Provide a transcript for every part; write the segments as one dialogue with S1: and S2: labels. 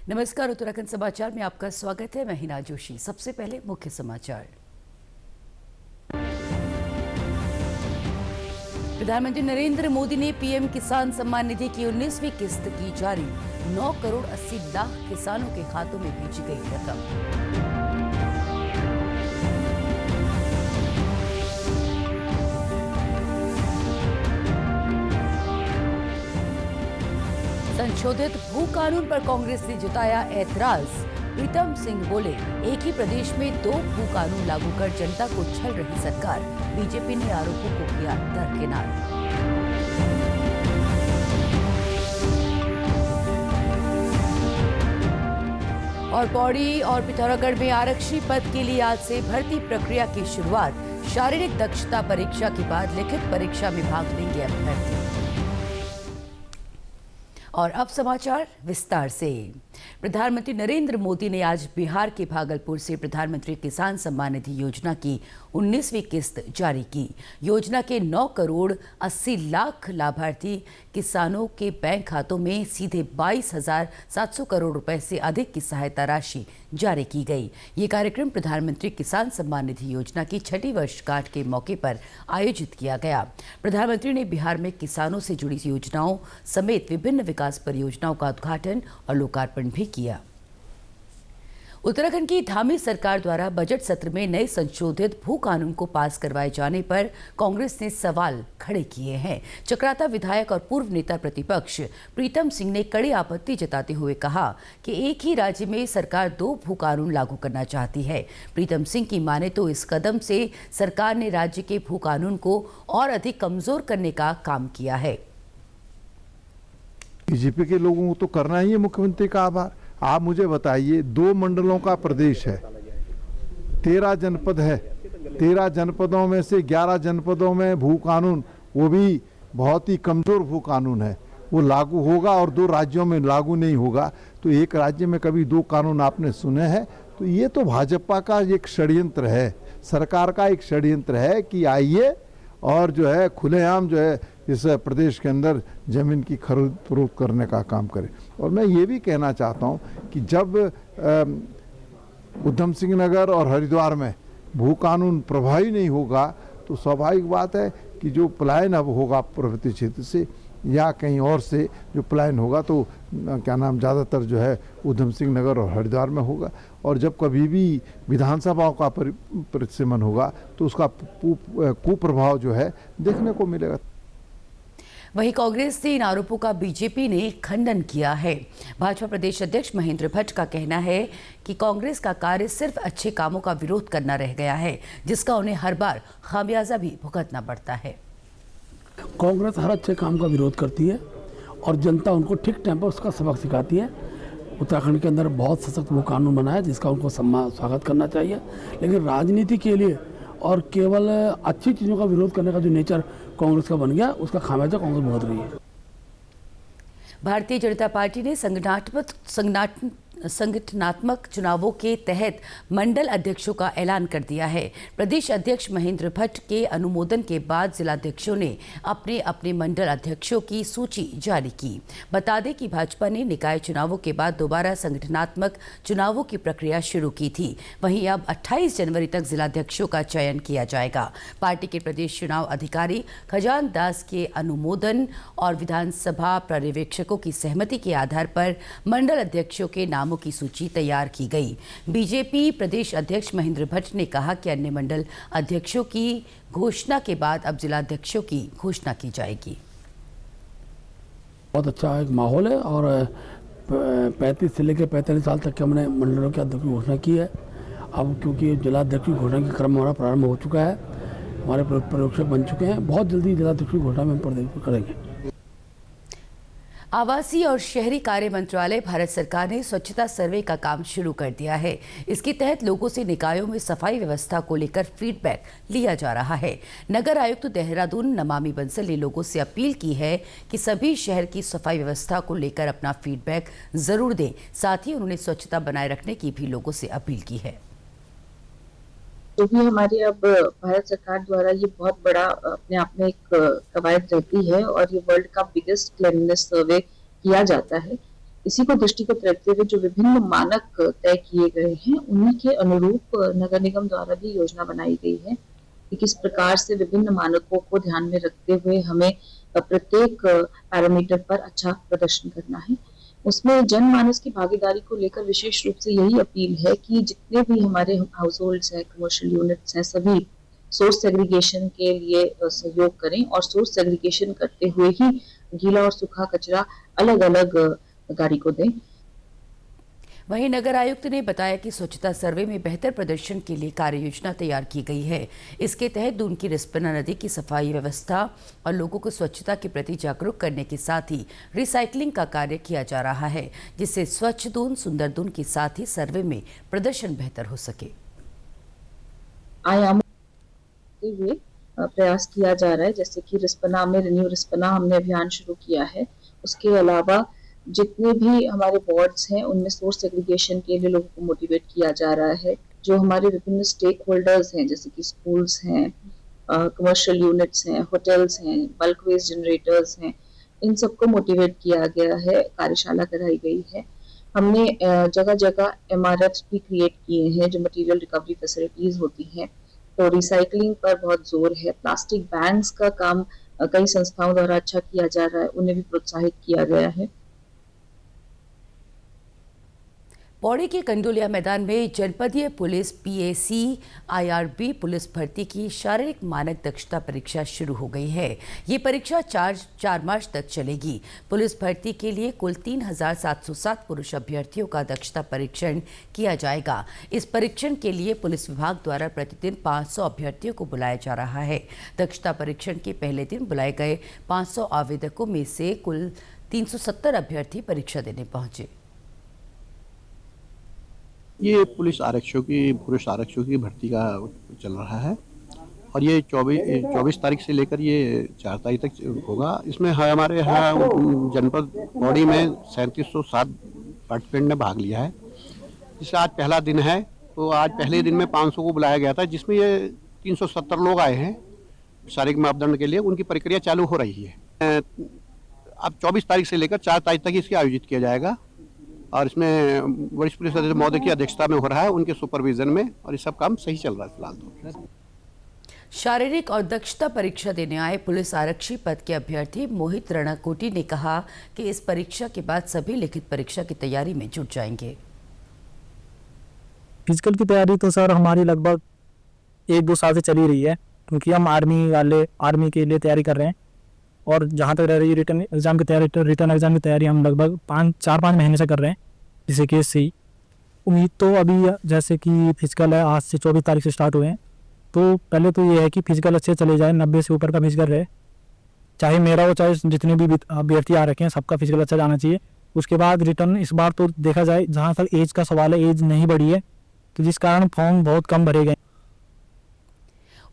S1: नमस्कार, उत्तराखंड समाचार में आपका स्वागत है। मैं हिना जोशी। सबसे पहले मुख्य समाचार। प्रधानमंत्री नरेंद्र मोदी ने पीएम किसान सम्मान निधि की 19वीं किस्त की जारी। 9 करोड़ 80 लाख किसानों के खातों में भेजी गई रकम। संशोधित भू कानून पर कांग्रेस ने जताया ऐतराज। प्रीतम सिंह बोले, एक ही प्रदेश में 2 भू कानून लागू कर जनता को छल रही सरकार। बीजेपी ने आरोपों को किया दरकिनार। और पौड़ी और पिथौरागढ़ में आरक्षी पद के लिए आज से भर्ती प्रक्रिया की शुरुआत। शारीरिक दक्षता परीक्षा के बाद लिखित परीक्षा में भाग लेंगे अभ्यर्थी। और अब समाचार विस्तार से। प्रधानमंत्री नरेंद्र मोदी ने आज बिहार के भागलपुर से प्रधानमंत्री किसान सम्मान निधि योजना की 19वीं किस्त जारी की। योजना के 9 करोड़ 80 लाख लाभार्थी किसानों के बैंक खातों में सीधे 22,700 करोड़ रुपए से अधिक की सहायता राशि जारी की गई। ये कार्यक्रम प्रधानमंत्री किसान सम्मान निधि योजना की 6ठी वर्षगांठ के मौके पर आयोजित किया गया। प्रधानमंत्री ने बिहार में किसानों से जुड़ी योजनाओं समेत विभिन्न विकास परियोजनाओं का उद्घाटन और लोकार्पण भी किया। उत्तराखंड की धामी सरकार द्वारा बजट सत्र में नए संशोधित भू कानून को पास करवाए जाने पर कांग्रेस ने सवाल खड़े किए हैं। चक्राता विधायक और पूर्व नेता प्रतिपक्ष प्रीतम सिंह ने कड़ी आपत्ति जताते हुए कहा कि एक ही राज्य में सरकार 2 भू कानून लागू करना चाहती है। प्रीतम सिंह की माने तो इस कदम से सरकार ने राज्य के भू कानून को और अधिक कमजोर करने का काम किया है।
S2: बीजेपी के लोगों को तो करना ही है मुख्यमंत्री का आभार। आप मुझे बताइए, 2 मंडलों का प्रदेश है, 13 जनपद है, 13 जनपदों में से 11 जनपदों में भू कानून, वो भी बहुत ही कमजोर भू कानून है, वो लागू होगा और 2 राज्यों में लागू नहीं होगा। तो एक राज्य में कभी 2 कानून आपने सुने हैं? तो ये तो भाजपा का एक षड्यंत्र है, सरकार का एक षड्यंत्र है कि आइए और जो है खुलेआम जो है इस प्रदेश के अंदर जमीन की खरीद फरोख्त करने का काम करें। और मैं ये भी कहना चाहता हूँ कि जब उधम सिंह नगर और हरिद्वार में भू कानून प्रभावी नहीं होगा तो स्वाभाविक बात है कि जो पलायन अब होगा पर्वतीय क्षेत्र से या कहीं और से जो पलायन होगा तो क्या नाम ज़्यादातर जो है उधम सिंह नगर और हरिद्वार में होगा। और जब कभी भी विधानसभाओं का परिसीमन होगा तो उसका कुप्रभाव जो है देखने को मिलेगा।
S1: वहीं कांग्रेस से इन आरोपों का बीजेपी ने खंडन किया है। भाजपा प्रदेश अध्यक्ष महेंद्र भट्ट का कहना है कि कांग्रेस का कार्य सिर्फ अच्छे कामों का विरोध करना रह गया है, जिसका उन्हें हर बार खामियाजा भी भुगतना पड़ता है।
S3: कांग्रेस हर अच्छे काम का विरोध करती है और जनता उनको ठीक टाइम पर उसका सबक सिखाती है। उत्तराखंड के अंदर बहुत सशक्त वो कानून बना है जिसका उनको स्वागत करना चाहिए, लेकिन राजनीति के लिए और केवल अच्छी चीज़ों का विरोध करने का जो नेचर कांग्रेस का बन गया, उसका खामियाजा कांग्रेस भुगत रही है।
S1: भारतीय जनता पार्टी ने संगठनात्मक चुनावों के तहत मंडल अध्यक्षों का ऐलान कर दिया है। प्रदेश अध्यक्ष महेंद्र भट्ट के अनुमोदन के बाद जिलाध्यक्षों ने अपने अपने मंडल अध्यक्षों की सूची जारी की। बता दें कि भाजपा ने निकाय चुनावों के बाद दोबारा संगठनात्मक चुनावों की प्रक्रिया शुरू की थी। वहीं अब 28 जनवरी तक जिलाध्यक्षों का चयन किया जाएगा। पार्टी के प्रदेश चुनाव अधिकारी खजान दास के अनुमोदन और विधानसभा पर्यवेक्षकों की सहमति के आधार पर मंडल अध्यक्षों के नामों की सूची तैयार की गई। बीजेपी प्रदेश अध्यक्ष महेंद्र भट्ट ने कहा कि अन्य मंडल अध्यक्षों की घोषणा के बाद अब जिलाध्यक्षों की घोषणा की जाएगी।
S3: बहुत अच्छा एक माहौल है और 35 से लेकर 45 साल तक के हमने मंडलों के अध्यक्ष की घोषणा की है। अब क्योंकि जिलाध्यक्ष की घोषणा की क्रम हमारा प्रारंभ हो चुका है, हमारे पर्यवेक्षक बन चुके हैं, बहुत जल्दी जिलाध्यक्ष की घोषणा में हम करेंगे।
S1: आवासीय और शहरी कार्य मंत्रालय भारत सरकार ने स्वच्छता सर्वे का काम शुरू कर दिया है। इसके तहत लोगों से निकायों में सफाई व्यवस्था को लेकर फीडबैक लिया जा रहा है। नगर आयुक्त देहरादून नमामि बंसल ने लोगों से अपील की है कि सभी शहर की सफाई व्यवस्था को लेकर अपना फीडबैक जरूर दें। साथ ही उन्होंने स्वच्छता बनाए रखने की भी लोगों से अपील की है।
S4: जो भी हमारी अब भारत सरकार द्वारा ये बहुत बड़ा अपने आप में एक कवायद रहती है और ये वर्ल्ड का बिगेस्ट क्लीनलीनेस सर्वे किया जाता है। इसी को दृष्टिगत रखते हुए जो विभिन्न मानक तय किए गए हैं, उन्हीं के अनुरूप नगर निगम द्वारा भी योजना बनाई गई है कि किस प्रकार से विभिन्न मानकों को ध्यान में रखते हुए हमें प्रत्येक पैरामीटर पर अच्छा प्रदर्शन करना है। उसमें जनमानस की भागीदारी को लेकर विशेष रूप से यही अपील है कि जितने भी हमारे हाउस होल्ड्स हैं, कमर्शियल यूनिट्स हैं, सभी सोर्स सेग्रीगेशन के लिए सहयोग करें और सोर्स सेग्रीगेशन करते हुए ही गीला और सूखा कचरा अलग अलग गाड़ी को दें।
S1: वहीं नगर आयुक्त ने बताया कि स्वच्छता सर्वे में बेहतर प्रदर्शन के लिए कार्य योजना तैयार की गई है। इसके तहत दून की रिस्पना नदी की सफाई व्यवस्था और लोगों को स्वच्छता के प्रति जागरूक करने के साथ ही रिसाइकलिंग का कार्य किया जा रहा है, जिससे स्वच्छ दून, सुंदर दून के साथ ही सर्वे में प्रदर्शन बेहतर हो सके।
S4: आयामों हुए प्रयास किया जा रहा है, जैसे कि रिस्पना में रिन्यू रिस्पना हमने अभियान शुरू किया है। उसके अलावा जितने भी हमारे वार्ड्स हैं उनमें सोर्स सेग्रीगेशन के लिए लोगों को मोटिवेट किया जा रहा है। जो हमारे विभिन्न स्टेक होल्डर्स हैं, जैसे कि स्कूल्स हैं, कमर्शियल यूनिट्स हैं, होटल्स हैं, बल्क वेस्ट जनरेटर्स हैं, इन सबको मोटिवेट किया गया है, कार्यशाला कराई गई है। हमने जगह जगह MRFs भी क्रिएट किए हैं, जो मटेरियल रिकवरी फैसिलिटीज होती हैं। तो रिसाइकलिंग पर बहुत जोर है। प्लास्टिक बैंक्स का काम कई संस्थाओं द्वारा अच्छा किया जा रहा है, उन्हें भी प्रोत्साहित किया गया है।
S1: पौड़ी के कंडोलिया मैदान में जनपदीय पुलिस PAC IRB पुलिस भर्ती की शारीरिक मानक दक्षता परीक्षा शुरू हो गई है। ये परीक्षा 4 मार्च तक चलेगी। पुलिस भर्ती के लिए कुल 3,707 पुरुष अभ्यर्थियों का दक्षता परीक्षण किया जाएगा। इस परीक्षण के लिए पुलिस विभाग द्वारा प्रतिदिन 500 अभ्यर्थियों को बुलाया जा रहा है। दक्षता परीक्षण के पहले दिन बुलाए गए 500 आवेदकों में से कुल 370 अभ्यर्थी परीक्षा देने पहुंचे।
S5: ये पुलिस आरक्षकों की भर्ती का चल रहा है और ये 24 तारीख से लेकर ये 4 तारीख तक होगा। इसमें हमारे यहाँ जनपद पौड़ी में 3707 पार्टिसिपेंट ने भाग लिया है। जिससे आज पहला दिन है, तो आज पहले दिन में 500 को बुलाया गया था, जिसमें ये 370 लोग आए हैं शारीरिक मापदंड के लिए। उनकी प्रक्रिया चालू हो रही है। अब 24 तारीख से लेकर 4 तारीख तक इसकी आयोजित किया जाएगा और इसमें वरिष्ठ पुलिस अधीक्षक महोदय की अध्यक्षता में हो रहा है, उनके सुपरविजन में, और ये सब काम सही चल रहा है फिलहाल तो।
S1: शारीरिक और दक्षता परीक्षा देने आए पुलिस आरक्षी पद के अभ्यर्थी मोहित रणकोटी ने कहा कि इस परीक्षा के बाद सभी लिखित परीक्षा की तैयारी में जुट जाएंगे।
S6: फिजिकल की तैयारी तो सर हमारी लगभग 1-2 साल से चली रही है, क्योंकि हम आर्मी के लिए तैयारी कर रहे हैं। और जहाँ तक रह रही रिटर्न एग्ज़ाम की तैयारी हम लगभग 4-5 महीने से कर रहे हैं, जिसे कि SC उम्मीद तो अभी जैसे कि फिजिकल है, आज से 24 तारीख से स्टार्ट हुए हैं। तो पहले तो ये है कि फिजिकल अच्छे चले जाए, 90 से ऊपर का फिजिकल रहे, चाहे मेरा हो चाहे जितने भी अभ्यर्थी आ रखे हैं, सबका फिजिकल अच्छा जाना चाहिए। उसके बाद रिटर्न इस बार तो देखा जाए, जहाँ तक एज का सवाल है, एज नहीं बढ़ी है, तो जिस कारण फॉर्म बहुत कम भरे गए।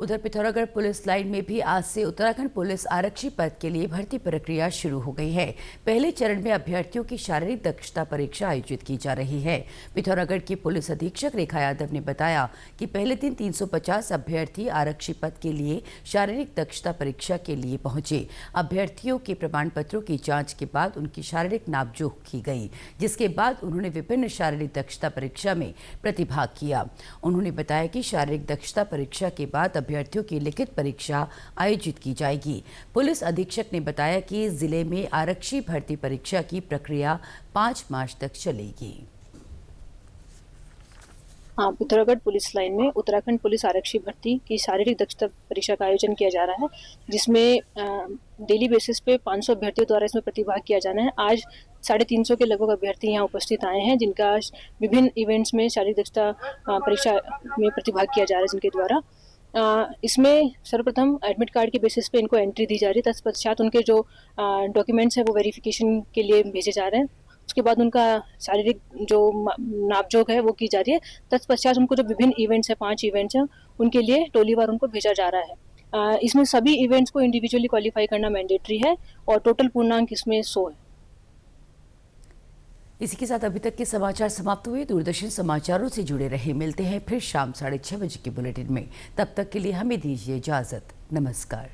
S1: उधर पिथौरागढ़ पुलिस लाइन में भी आज से उत्तराखंड पुलिस आरक्षी पद के लिए भर्ती प्रक्रिया शुरू हो गई है। पहले चरण में अभ्यर्थियों की शारीरिक दक्षता परीक्षा आयोजित की जा रही है। पिथौरागढ़ की पुलिस अधीक्षक रेखा यादव ने बताया कि पहले दिन 350 अभ्यर्थी आरक्षी पद के लिए शारीरिक दक्षता परीक्षा के लिए पहुंचे। अभ्यर्थियों के प्रमाण पत्रों की जाँच के बाद उनकी शारीरिक नापजोख की गई, जिसके बाद उन्होंने विभिन्न शारीरिक दक्षता परीक्षा में प्रतिभाग किया। उन्होंने बताया कि शारीरिक दक्षता परीक्षा के बाद अभ्यर्थियों की लिखित परीक्षा आयोजित की जाएगी। पुलिस अधीक्षक ने बताया कि जिले में आरक्षी भर्ती परीक्षा की प्रक्रिया 5 मार्च तक चलेगी।
S7: पिथौरागढ़ पुलिस लाइन में उत्तराखंड पुलिस आरक्षी भर्ती की शारीरिक दक्षता परीक्षा का आयोजन किया जा रहा है, जिसमें डेली बेसिस पे 500 अभ्यर्थियों द्वारा इसमें प्रतिभाग किया जाना है। आज 350 के लगभग अभ्यर्थी यहाँ उपस्थित आए हैं, जिनका विभिन्न इवेंट्स में शारीरिक दक्षता परीक्षा में प्रतिभाग किया जा रहा है, जिनके द्वारा इसमें सर्वप्रथम एडमिट कार्ड के बेसिस पे इनको एंट्री दी जा रही है। तत्पश्चात उनके जो डॉक्यूमेंट्स हैं वो वेरिफिकेशन के लिए भेजे जा रहे हैं। उसके बाद उनका शारीरिक जो नापजोख है वो की जा रही है। तत्पश्चात उनको जो विभिन्न इवेंट्स हैं, 5 इवेंट्स हैं, उनके लिए टोलीवार उनको भेजा जा रहा है। इसमें सभी इवेंट्स को इंडिविजुअली क्वालिफाई करना मैंडेटरी है और टोटल पूर्णांक इसमें 100 है।
S1: इसी के साथ अभी तक के समाचार समाप्त हुए। दूरदर्शन समाचारों से जुड़े रहे। मिलते हैं फिर शाम 6:30 बजे के बुलेटिन में। तब तक के लिए हमें दीजिए इजाजत। नमस्कार।